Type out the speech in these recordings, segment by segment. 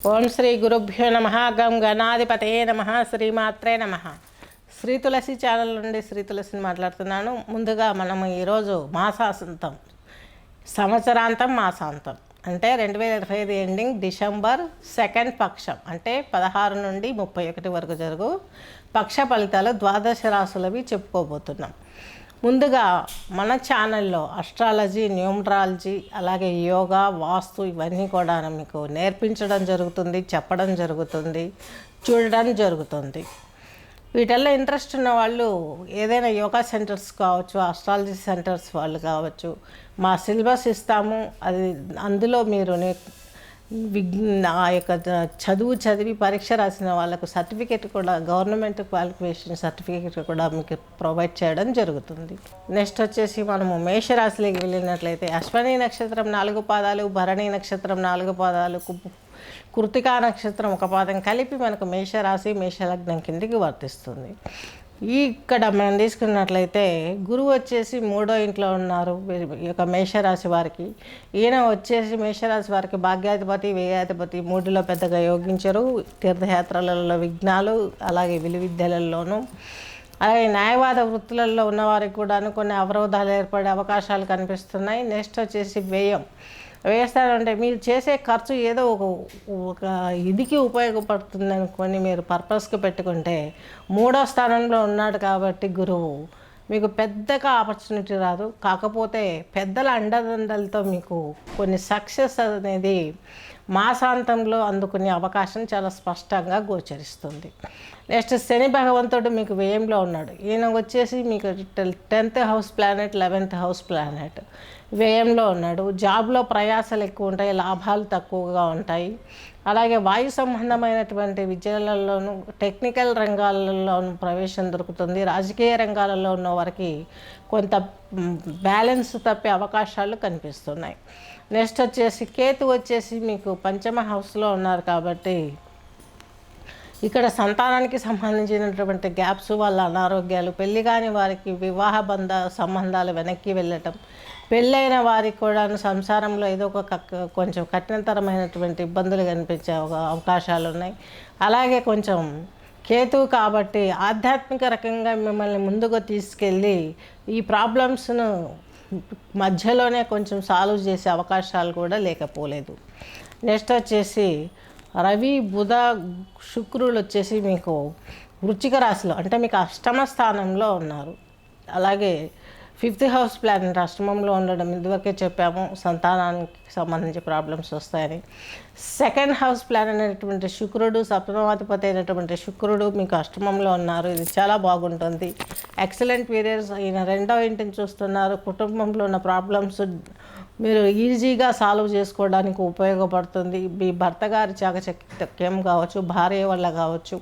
ఓం శ్రీ గురుభ్యో నమ. గం గణాధిపతే నమ. శ్రీమాత్రే నమ. శ్రీ తులసి ఛానల్ నుండి శ్రీ తులసిని మాట్లాడుతున్నాను. ముందుగా మనము ఈరోజు మాసాంతం, సంవత్సరాంతం మాసాంతం అంటే 2025 ఎండింగ్ డిసెంబర్ 2 పక్షం అంటే 16 నుండి 31 వరకు జరుగు పక్ష ఫలితాలు ద్వాదశ రాశులవి చెప్పుకోబోతున్నాం. ముందుగా మన ఛానల్లో అస్ట్రాలజీ, న్యూమరాలజీ, అలాగే యోగా, వాస్తు ఇవన్నీ కూడా మీకు నేర్పించడం జరుగుతుంది, చెప్పడం జరుగుతుంది, చూడడం జరుగుతుంది. వీటిల్లో ఇంట్రెస్ట్ ఉన్న వాళ్ళు ఏదైనా యోగా సెంటర్స్ కావచ్చు, అస్ట్రాలజీ సెంటర్స్ వాళ్ళు కావచ్చు, మా సిలబస్ ఇస్తాము. అది అందులో మీరు ఆ యొక్క చదివి పరీక్ష రాసిన వాళ్ళకు సర్టిఫికేట్ కూడా, గవర్నమెంట్ క్వాలిఫికేషన్ సర్టిఫికేట్ కూడా మీకు ప్రొవైడ్ చేయడం జరుగుతుంది. నెక్స్ట్ వచ్చేసి మనము మేషరాశిలోకి వెళ్ళినట్లయితే అశ్వని నక్షత్రం 4 పాదాలు, భరణి నక్షత్రం 4 పాదాలు, కృతికా నక్షత్రం 1 పాదం కలిపి మనకు మేషరాశి, మేషలగ్నం కిందికి వర్తిస్తుంది. ఇక్కడ మనం తీసుకున్నట్లయితే గురువు వచ్చేసి 3వ ఇంట్లో ఉన్నారు ఈ యొక్క మేషరాశి వారికి. ఈయన వచ్చేసి మేషరాశి వారికి భాగ్యాధిపతి, వ్యయాధిపతి, 3లో పెద్దగా యోగించరు. తీర్థయాత్రలలో విఘ్నాలు, అలాగే విలువిద్యలలోనూ, అలాగే న్యాయవాద వృత్తులలో ఉన్నవారికి కూడా కొన్ని అవరోధాలు ఏర్పడే అవకాశాలు కనిపిస్తున్నాయి. నెక్స్ట్ వచ్చేసి వ్యయం. వేస్తారంటే మీరు చేసే ఖర్చు ఏదో ఒక ఇదికి ఉపయోగపడుతుంది అనుకొని మీరు పర్పస్కి పెట్టుకుంటే 3వ స్థానంలో ఉన్నాడు కాబట్టి గురువు మీకు పెద్దగా ఆపర్చునిటీ రాదు. కాకపోతే పెద్దల అండదండలతో మీకు కొన్ని సక్సెస్ అనేది మాసాంతంలో అందుకునే అవకాశం చాలా స్పష్టంగా గోచరిస్తుంది. నెక్స్ట్ శని భగవంతుడు మీకు వ్యయంలో ఉన్నాడు. ఈయన వచ్చేసి మీకు 10th house planet, 11th house planet వ్యయంలో ఉన్నాడు. జాబ్లో ప్రయాసాలు ఎక్కువ ఉంటాయి, లాభాలు తక్కువగా ఉంటాయి. అలాగే వాయు సంబంధమైనటువంటి విద్యలలోనూ, టెక్నికల్ రంగాలలోనూ ప్రవేశం దొరుకుతుంది. రాజకీయ రంగాలలో ఉన్న వారికి కొంత బ్యాలెన్స్ తప్పే అవకాశాలు కనిపిస్తున్నాయి. నెక్స్ట్ వచ్చేసి కేతు వచ్చేసి మీకు 5వ హౌస్లో ఉన్నారు కాబట్టి ఇక్కడ సంతానానికి సంబంధించినటువంటి గ్యాప్స్, వాళ్ళ అనారోగ్యాలు, పెళ్లి కాని వారికి వివాహ సంబంధాలు వెనక్కి వెళ్ళటం, పెళ్ళైన వారికి కూడా సంసారంలో ఏదో ఒక కొంచెం కఠినతరమైనటువంటి ఇబ్బందులు కనిపించే అవకాశాలు ఉన్నాయి. అలాగే కొంచెం కేతువు కాబట్టి ఆధ్యాత్మిక రకంగా మిమ్మల్ని ముందుకు తీసుకెళ్ళి ఈ ప్రాబ్లమ్స్ను మధ్యలోనే కొంచెం సాల్వ్ చేసే అవకాశాలు కూడా లేకపోలేదు. నెక్స్ట్ వచ్చేసి రవి, బుధ, శుక్రులు వచ్చేసి మీకు వృశ్చిక రాశిలో అంటే మీకు 8వ స్థానంలో ఉన్నారు. అలాగే 5th హౌస్ ప్లానెట్ అష్టమంలో ఉండడం ఇదివరకే చెప్పాము, సంతానానికి సంబంధించి ప్రాబ్లమ్స్ వస్తాయని. 2nd హౌస్ ప్లానెట్ అయినటువంటి శుక్రుడు, సప్తమాధిపతి అయినటువంటి శుక్రుడు మీకు అష్టమంలో ఉన్నారు. ఇది చాలా బాగుంటుంది, ఎక్సలెంట్ పీరియడ్స్. ఈయన 2వ ఇంటిని చూస్తున్నారు. కుటుంబంలో ఉన్న ప్రాబ్లమ్స్ మీరు ఈజీగా సాల్వ్ చేసుకోవడానికి ఉపయోగపడుతుంది. మీ భర్త గారి చాకచక్యం కావచ్చు, భార్య వల్ల కావచ్చు,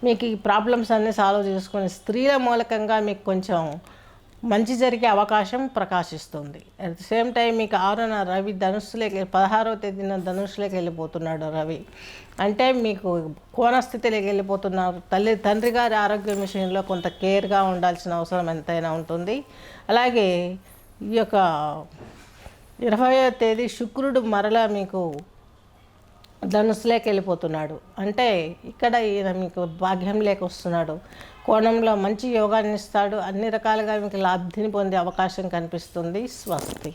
మీకు ఈ ప్రాబ్లమ్స్ అన్నీ సాల్వ్ చేసుకొని స్త్రీల మూలకంగా మీకు కొంచెం మంచి జరిగే అవకాశం ప్రకాశిస్తుంది. అట్ ది సేమ్ టైం మీకు 6న రవి ధనుస్సులోకి, 16వ తేదీన ధనుస్సులోకి వెళ్ళిపోతున్నాడు రవి. అంటే మీకు కోణస్థితిలోకి వెళ్ళిపోతున్నారు. తండ్రి గారి ఆరోగ్యం విషయంలో కొంత కేర్గా ఉండాల్సిన అవసరం ఎంతైనా ఉంటుంది. అలాగే ఈ యొక్క 20వ తేదీ శుక్రుడు మరలా మీకు ధనుస్సులోకి వెళ్ళిపోతున్నాడు. అంటే ఇక్కడ ఈయన మీకు భాగ్యం లేక వస్తున్నాడు. కోణంలో మంచి యోగాన్ని ఇస్తాడు. అన్ని రకాలుగా మీకు లబ్ధిని పొందే అవకాశం కనిపిస్తుంది. స్వస్తి.